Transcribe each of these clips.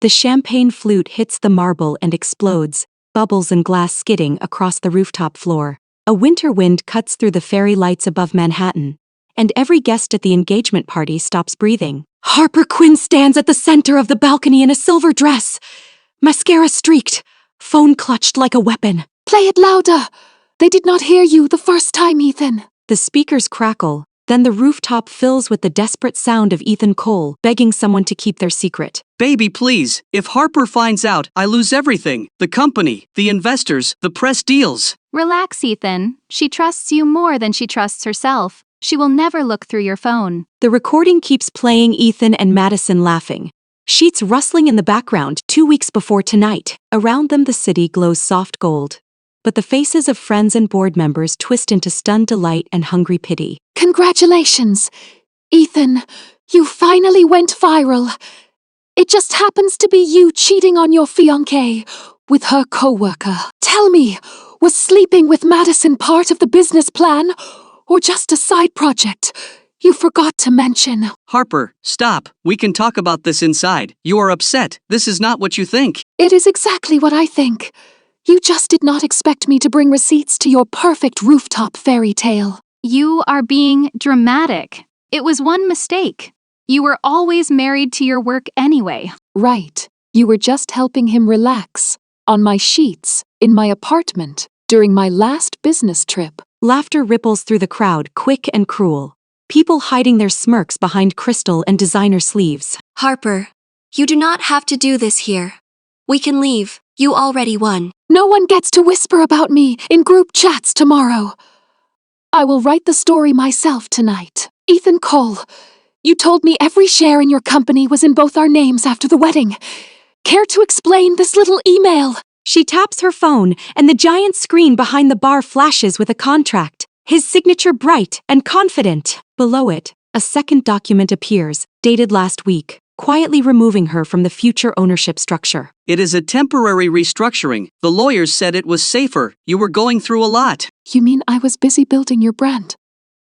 The champagne flute hits the marble and explodes, bubbles and glass skidding across the rooftop floor. A winter wind cuts through the fairy lights above Manhattan, and every guest at the engagement party stops breathing. Harper Quinn stands at the center of the balcony in a silver dress, mascara streaked, phone clutched like a weapon. Play it louder! They did not hear you the first time, Ethan. The speakers crackle, then the rooftop fills with the desperate sound of Ethan Cole begging someone to keep their secret. Baby, please, if Harper finds out, I lose everything. The company, the investors, the press deals. Relax, Ethan. She trusts you more than she trusts herself. She will never look through your phone. The recording keeps playing, Ethan and Madison laughing. Sheets rustling in the background 2 weeks before tonight. Around them the city glows soft gold. But the faces of friends and board members twist into stunned delight and hungry pity. Congratulations! Ethan, you finally went viral. It just happens to be you cheating on your fiancée with her co-worker. Tell me, was sleeping with Madison part of the business plan or just a side project you forgot to mention? Harper, stop. We can talk about this inside. You are upset. This is not what you think. It is exactly what I think. You just did not expect me to bring receipts to your perfect rooftop fairy tale. You are being dramatic. It was one mistake. You were always married to your work anyway. Right. You were just helping him relax. On my sheets, in my apartment, during my last business trip. Laughter ripples through the crowd, quick and cruel. People hiding their smirks behind crystal and designer sleeves. Harper, you do not have to do this here. We can leave. You already won. No one gets to whisper about me in group chats tomorrow. I will write the story myself tonight. Ethan Cole, you told me every share in your company was in both our names after the wedding. Care to explain this little email? She taps her phone, and the giant screen behind the bar flashes with a contract, his signature bright and confident. Below it, a second document appears, dated last week, quietly removing her from the future ownership structure. It is a temporary restructuring. The lawyers said it was safer. You were going through a lot. You mean I was busy building your brand,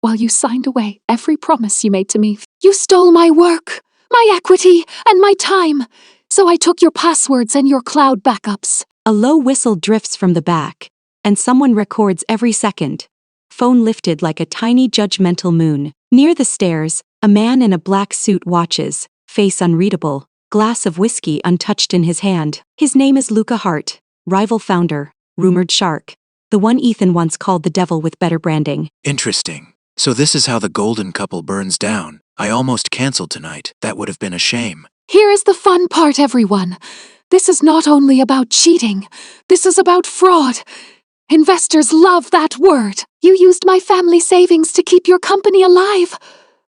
while you signed away every promise you made to me? You stole my work, my equity, and my time, so I took your passwords and your cloud backups. A low whistle drifts from the back, and someone records every second. Phone lifted like a tiny judgmental moon. Near the stairs, a man in a black suit watches, face unreadable, glass of whiskey untouched in his hand. His name is Luca Hart, rival founder, rumored shark, the one Ethan once called the devil with better branding. Interesting. So this is how the golden couple burns down. I almost canceled tonight. That would have been a shame. Here is the fun part, everyone. This is not only about cheating. This is about fraud. Investors love that word. You used my family savings to keep your company alive.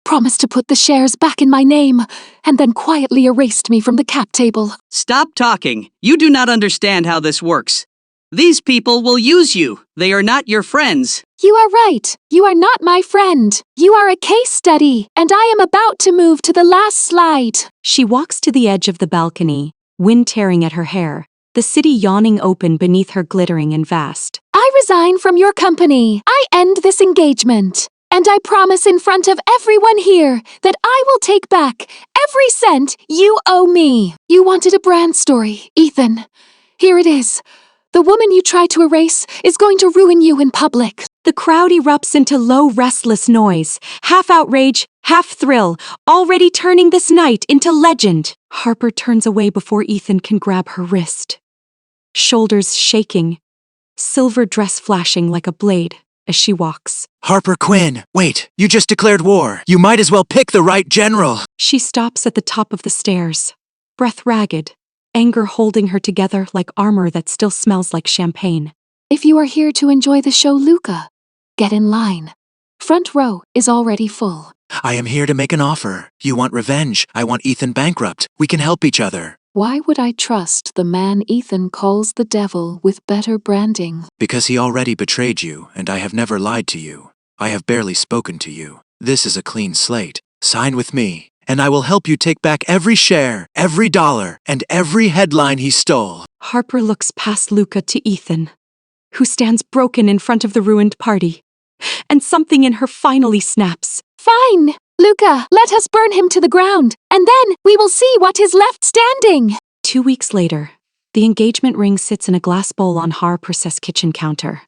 Promised to put the shares back in my name, and then quietly erased me from the cap table. Stop talking. You do not understand how this works. These people will use you. They are not your friends. You are right. You are not my friend. You are a case study, and I am about to move to the last slide. She walks to the edge of the balcony, wind tearing at her hair, the city yawning open beneath her glittering and vast. I resign from your company. I end this engagement. And I promise in front of everyone here that I will take back every cent you owe me. You wanted a brand story, Ethan. Here it is. The woman you tried to erase is going to ruin you in public. The crowd erupts into low, restless noise, half outrage, half thrill, already turning this night into legend. Harper turns away before Ethan can grab her wrist. Shoulders shaking, silver dress flashing like a blade as she walks. Harper Quinn, wait, you just declared war. You might as well pick the right general. She stops at the top of the stairs, breath ragged, anger holding her together like armor that still smells like champagne. If you are here to enjoy the show, Luca, get in line. Front row is already full. I am here to make an offer. You want revenge. I want Ethan bankrupt. We can help each other. Why would I trust the man Ethan calls the devil with better branding? Because he already betrayed you, and I have never lied to you. I have barely spoken to you. This is a clean slate. Sign with me, and I will help you take back every share, every dollar, and every headline he stole. Harper looks past Luca to Ethan, who stands broken in front of the ruined party, and something in her finally snaps. Fine, Luca, let us burn him to the ground, and then we will see what is left standing. 2 weeks later, the engagement ring sits in a glass bowl on Harper's kitchen counter,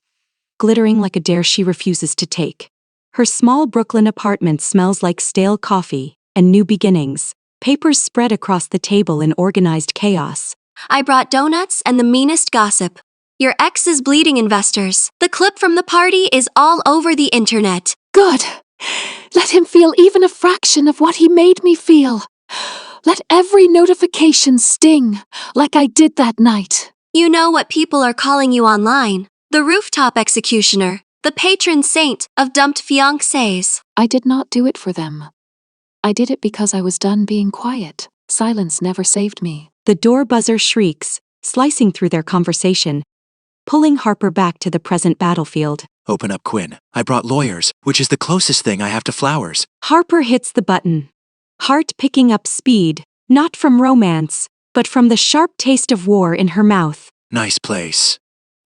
glittering like a dare she refuses to take. Her small Brooklyn apartment smells like stale coffee and new beginnings. Papers spread across the table in organized chaos. I brought donuts and the meanest gossip. Your ex is bleeding investors. The clip from the party is all over the internet. Good. Let him feel even a fraction of what he made me feel. Let every notification sting, like I did that night. You know what people are calling you online. The rooftop executioner, the patron saint of dumped fiancés. I did not do it for them. I did it because I was done being quiet. Silence never saved me. The door buzzer shrieks, slicing through their conversation, pulling Harper back to the present battlefield. Open up, Quinn. I brought lawyers, which is the closest thing I have to flowers. Harper hits the button. Heart picking up speed, not from romance, but from the sharp taste of war in her mouth. Nice place.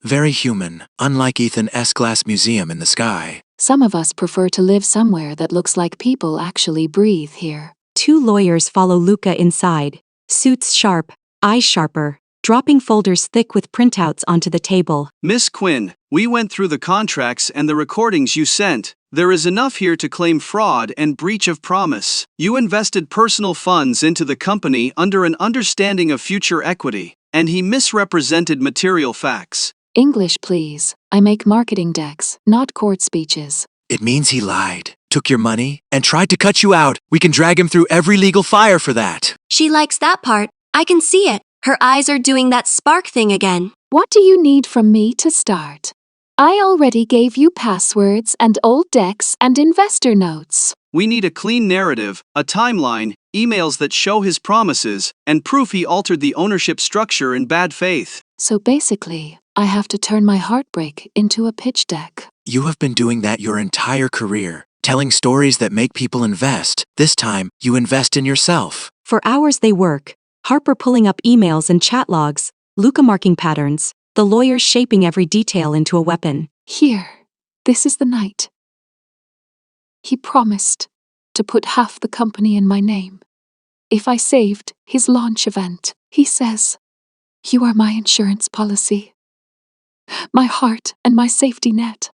Very human, unlike Ethan's glass museum in the sky. Some of us prefer to live somewhere that looks like people actually breathe here. 2 lawyers follow Luca inside, suits sharp, eyes sharper, dropping folders thick with printouts onto the table. Miss Quinn, we went through the contracts and the recordings you sent. There is enough here to claim fraud and breach of promise. You invested personal funds into the company under an understanding of future equity, and he misrepresented material facts. English, please. I make marketing decks, not court speeches. It means he lied, took your money, and tried to cut you out. We can drag him through every legal fire for that. She likes that part. I can see it. Her eyes are doing that spark thing again. What do you need from me to start? I already gave you passwords and old decks and investor notes. We need a clean narrative, a timeline, emails that show his promises, and proof he altered the ownership structure in bad faith. So basically, I have to turn my heartbreak into a pitch deck. You have been doing that your entire career, telling stories that make people invest. This time, you invest in yourself. For hours they work, Harper pulling up emails and chat logs, Luca marking patterns, the lawyers shaping every detail into a weapon. Here, this is the night. He promised to put half the company in my name. If I saved his launch event, he says, "You are my insurance policy, my heart and my safety net."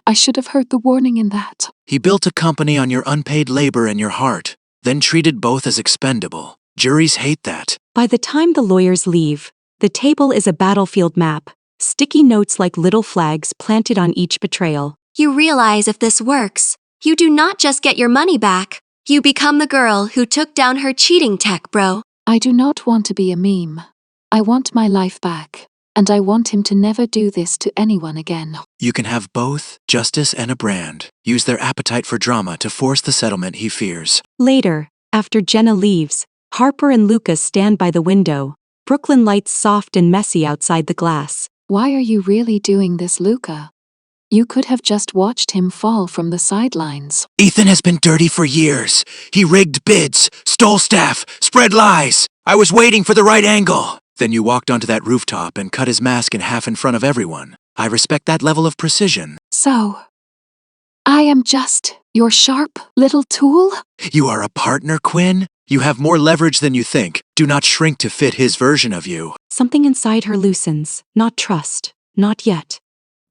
I should have heard the warning in that. He built a company on your unpaid labor and your heart, then treated both as expendable. Juries hate that. By the time the lawyers leave, the table is a battlefield map, sticky notes like little flags planted on each betrayal. You realize if this works, you do not just get your money back. You become the girl who took down her cheating tech bro. I do not want to be a meme. I want my life back, and I want him to never do this to anyone again. You can have both, justice and a brand. Use their appetite for drama to force the settlement he fears. Later, after Jenna leaves, Harper and Luca stand by the window, Brooklyn lights soft and messy outside the glass. Why are you really doing this, Luca? You could have just watched him fall from the sidelines. Ethan has been dirty for years. He rigged bids, stole staff, spread lies. I was waiting for the right angle. Then you walked onto that rooftop and cut his mask in half in front of everyone. I respect that level of precision. So, I am just your sharp little tool? You are a partner, Quinn. You have more leverage than you think. Do not shrink to fit his version of you. Something inside her loosens, not trust, not yet,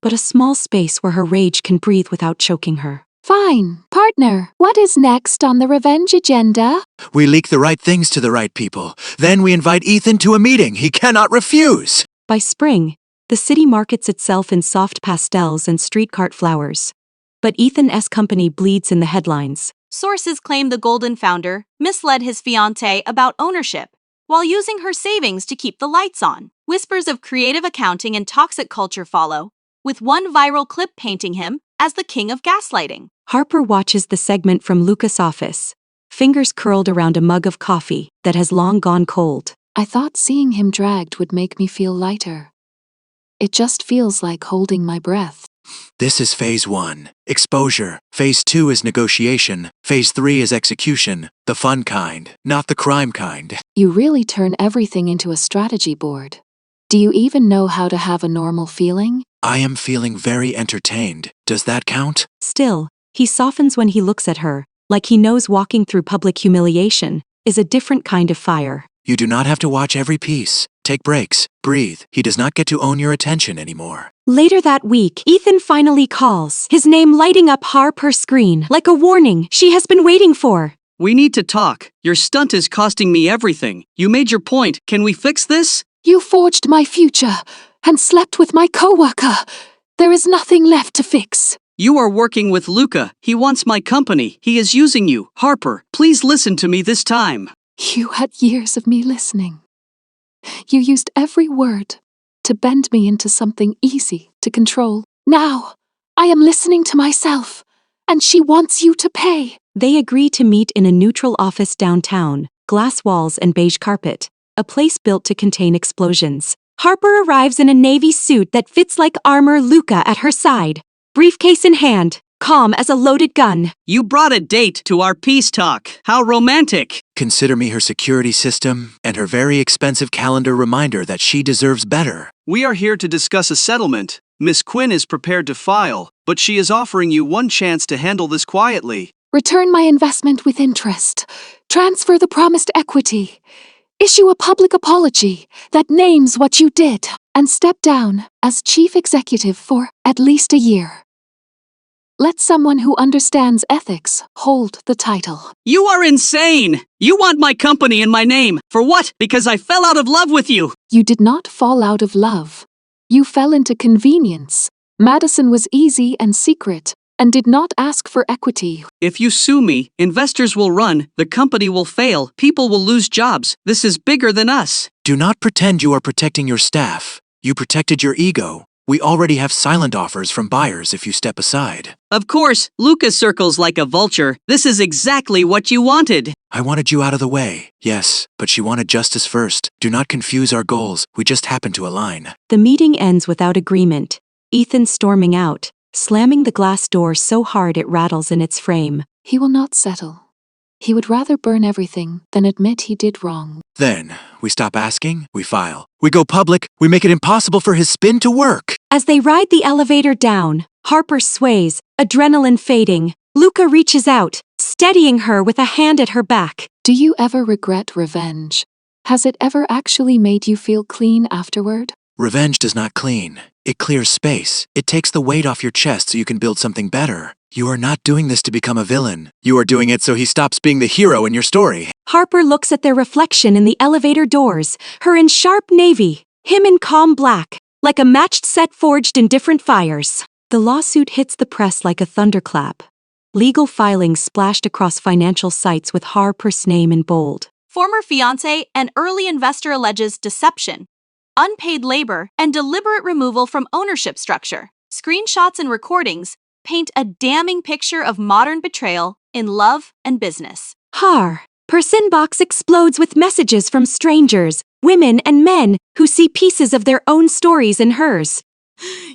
but a small space where her rage can breathe without choking her. Fine, partner. What is next on the revenge agenda? We leak the right things to the right people. Then we invite Ethan to a meeting he cannot refuse. By spring, the city markets itself in soft pastels and street cart flowers. But Ethan's company bleeds in the headlines. Sources claim the Golden founder misled his fiancée about ownership while using her savings to keep the lights on. Whispers of creative accounting and toxic culture follow, with one viral clip painting him as the king of gaslighting. Harper watches the segment from Luca's office, fingers curled around a mug of coffee that has long gone cold. I thought seeing him dragged would make me feel lighter. It just feels like holding my breath. This is phase 1, exposure. Phase 2 is negotiation. Phase 3 is execution. The fun kind, not the crime kind. You really turn everything into a strategy board. Do you even know how to have a normal feeling? I am feeling very entertained. Does that count? Still, he softens when he looks at her, like he knows walking through public humiliation is a different kind of fire. You do not have to watch every piece. Take breaks. Breathe. He does not get to own your attention anymore. Later that week, Ethan finally calls, his name lighting up Harper's screen like a warning she has been waiting for. We need to talk. Your stunt is costing me everything. You made your point. Can we fix this? You forged my future and slept with my coworker. There is nothing left to fix. You are working with Luca. He wants my company. He is using you. Harper, please listen to me this time. You had years of me listening. You used every word to bend me into something easy to control. Now, I am listening to myself, and she wants you to pay. They agree to meet in a neutral office downtown, glass walls and beige carpet, a place built to contain explosions. Harper arrives in a navy suit that fits like armor, Luca at her side, briefcase in hand, calm as a loaded gun. You brought a date to our peace talk. How romantic. Consider me her security system and her very expensive calendar reminder that she deserves better. We are here to discuss a settlement. Miss Quinn is prepared to file, but she is offering you one chance to handle this quietly. Return my investment with interest. Transfer the promised equity. Issue a public apology that names what you did, and step down as chief executive for at least a year. Let someone who understands ethics hold the title. You are insane! You want my company and my name. For what? Because I fell out of love with you. You did not fall out of love. You fell into convenience. Madison was easy and secret, and did not ask for equity. If you sue me, investors will run, the company will fail, people will lose jobs. This is bigger than us. Do not pretend you are protecting your staff. You protected your ego. We already have silent offers from buyers if you step aside. Of course, Lucas circles like a vulture. This is exactly what you wanted. I wanted you out of the way. Yes, but she wanted justice first. Do not confuse our goals. We just happen to align. The meeting ends without agreement, Ethan storming out, slamming the glass door so hard it rattles in its frame. He will not settle. He would rather burn everything than admit he did wrong. Then, we stop asking, we file. We go public, we make it impossible for his spin to work. As they ride the elevator down, Harper sways, adrenaline fading. Luca reaches out, steadying her with a hand at her back. Do you ever regret revenge? Has it ever actually made you feel clean afterward? Revenge does not clean. It clears space. It takes the weight off your chest so you can build something better. You are not doing this to become a villain. You are doing it so he stops being the hero in your story. Harper looks at their reflection in the elevator doors, her in sharp navy, him in calm black, like a matched set forged in different fires. The lawsuit hits the press like a thunderclap. Legal filings splashed across financial sites with Harper's name in bold. Former fiancé and early investor alleges deception, unpaid labor, and deliberate removal from ownership structure. Screenshots and recordings paint a damning picture of modern betrayal in love and business. Her inbox explodes with messages from strangers, women and men, who see pieces of their own stories in hers.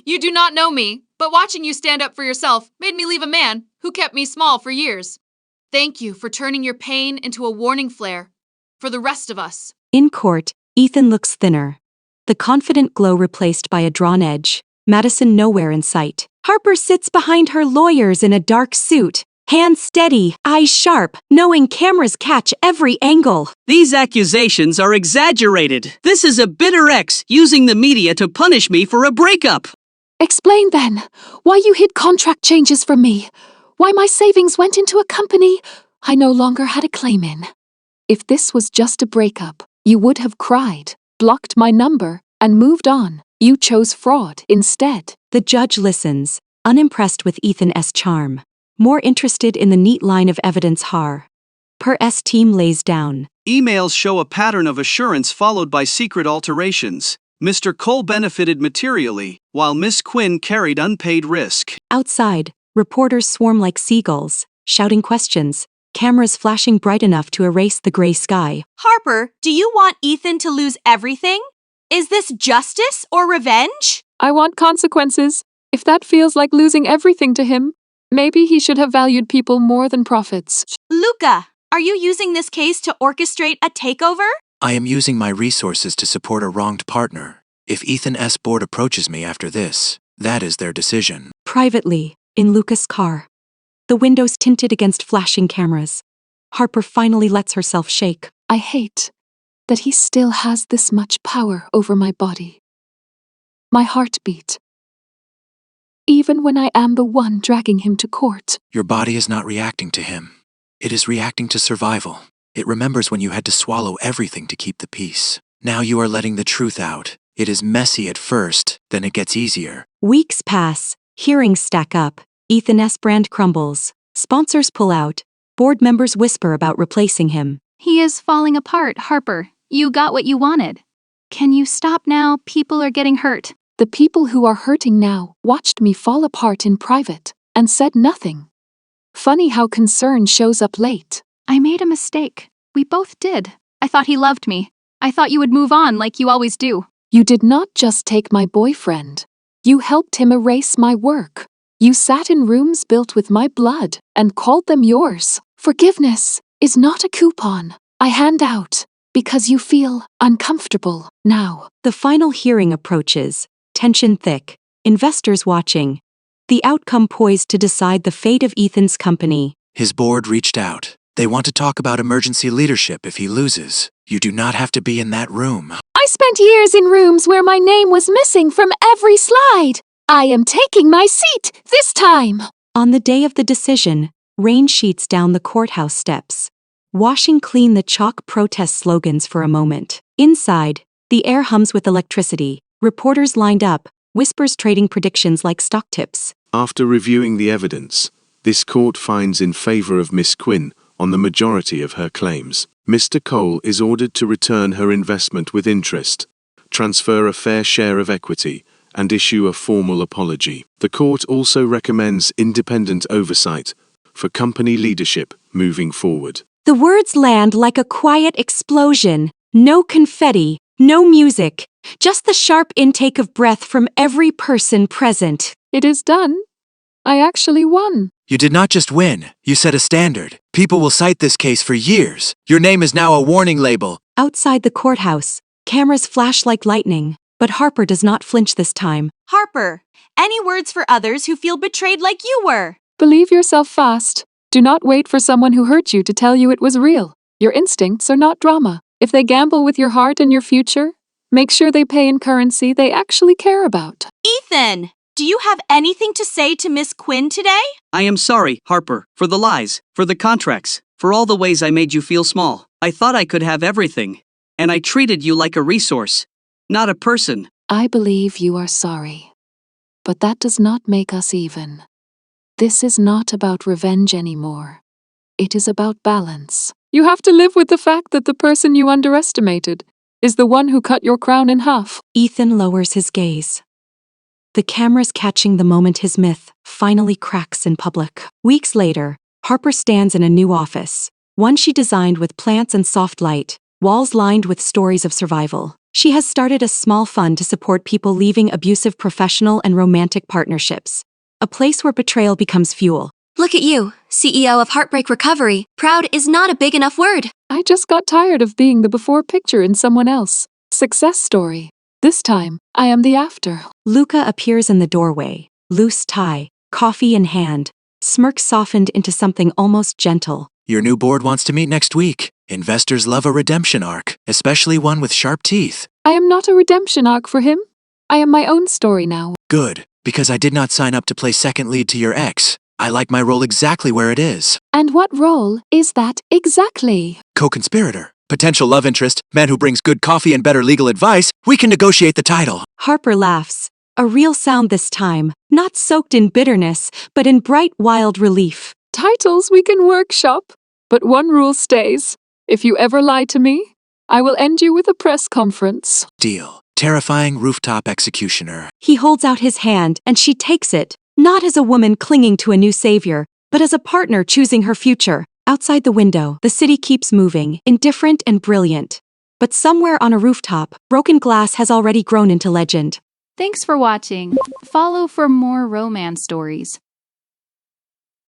You do not know me, but watching you stand up for yourself made me leave a man who kept me small for years. Thank you for turning your pain into a warning flare for the rest of us. In court, Ethan looks thinner. The confident glow replaced by a drawn edge. Madison nowhere in sight. Harper sits behind her lawyers in a dark suit, hands steady, eyes sharp, knowing cameras catch every angle. These accusations are exaggerated. This is a bitter ex using the media to punish me for a breakup. Explain then, why you hid contract changes from me, why my savings went into a company I no longer had a claim in. If this was just a breakup, you would have cried, blocked my number, and moved on. You chose fraud instead. The judge listens, unimpressed with Ethan's charm, more interested in the neat line of evidence Harper's team lays down. Emails show a pattern of assurance followed by secret alterations. Mr. Cole benefited materially, while Miss Quinn carried unpaid risk. Outside, reporters swarm like seagulls, shouting questions, cameras flashing bright enough to erase the gray sky. Harper, do you want Ethan to lose everything? Is this justice or revenge? I want consequences. If that feels like losing everything to him, maybe he should have valued people more than profits. Luca, are you using this case to orchestrate a takeover? I am using my resources to support a wronged partner. If Ethan's board approaches me after this, that is their decision. Privately, in Luca's car, the windows tinted against flashing cameras, Harper finally lets herself shake. I hate that he still has this much power over my body, my heartbeat, even when I am the one dragging him to court. Your body is not reacting to him. It is reacting to survival. It remembers when you had to swallow everything to keep the peace. Now you are letting the truth out. It is messy at first, then it gets easier. Weeks pass, hearings stack up, Ethan's brand crumbles, sponsors pull out, board members whisper about replacing him. He is falling apart, Harper. You got what you wanted. Can you stop now? People are getting hurt. The people who are hurting now watched me fall apart in private and said nothing. Funny how concern shows up late. I made a mistake. We both did. I thought he loved me. I thought you would move on like you always do. You did not just take my boyfriend. You helped him erase my work. You sat in rooms built with my blood and called them yours. Forgiveness is not a coupon I hand out because you feel uncomfortable now. The final hearing approaches, tension thick, investors watching. The outcome poised to decide the fate of Ethan's company. His board reached out. They want to talk about emergency leadership if he loses. You do not have to be in that room. I spent years in rooms where my name was missing from every slide. I am taking my seat this time. On the day of the decision, rain sheets down the courthouse steps, washing clean the chalk protest slogans for a moment. Inside, the air hums with electricity. Reporters lined up, whispers trading predictions like stock tips. After reviewing the evidence, this court finds in favor of Miss Quinn on the majority of her claims. Mr. Cole is ordered to return her investment with interest, transfer a fair share of equity, and issue a formal apology. The court also recommends independent oversight for company leadership moving forward. The words land like a quiet explosion. No confetti, no music, just the sharp intake of breath from every person present. It is done. I actually won. You did not just win, you set a standard. People will cite this case for years. Your name is now a warning label. Outside the courthouse, cameras flash like lightning, but Harper does not flinch this time. Harper, any words for others who feel betrayed like you were? Believe yourself fast. Do not wait for someone who hurt you to tell you it was real. Your instincts are not drama. If they gamble with your heart and your future, make sure they pay in currency they actually care about. Ethan, do you have anything to say to Miss Quinn today? I am sorry, Harper, for the lies, for the contracts, for all the ways I made you feel small. I thought I could have everything, and I treated you like a resource, not a person. I believe you are sorry, but that does not make us even. This is not about revenge anymore. It is about balance. You have to live with the fact that the person you underestimated is the one who cut your crown in half. Ethan lowers his gaze. The cameras catching the moment his myth finally cracks in public. Weeks later, Harper stands in a new office, one she designed with plants and soft light, walls lined with stories of survival. She has started a small fund to support people leaving abusive professional and romantic partnerships, a place where betrayal becomes fuel. Look at you, CEO of Heartbreak Recovery. Proud is not a big enough word. I just got tired of being the before picture in someone else. Success story. This time, I am the after. Luca appears in the doorway, loose tie, coffee in hand, smirk softened into something almost gentle. Your new board wants to meet next week. Investors love a redemption arc, especially one with sharp teeth. I am not a redemption arc for him. I am my own story now. Good, because I did not sign up to play second lead to your ex. I like my role exactly where it is. And what role is that exactly? Co-conspirator. Potential love interest, man who brings good coffee and better legal advice. We can negotiate the title. Harper laughs, a real sound this time, not soaked in bitterness, but in bright, wild relief. Titles we can workshop, but one rule stays. If you ever lie to me, I will end you with a press conference. Deal. Terrifying rooftop executioner. He holds out his hand and she takes it, not as a woman clinging to a new savior, but as a partner choosing her future. Outside the window, the city keeps moving, indifferent and brilliant. But somewhere on a rooftop, broken glass has already grown into legend. Thanks for watching. Follow for more romance stories.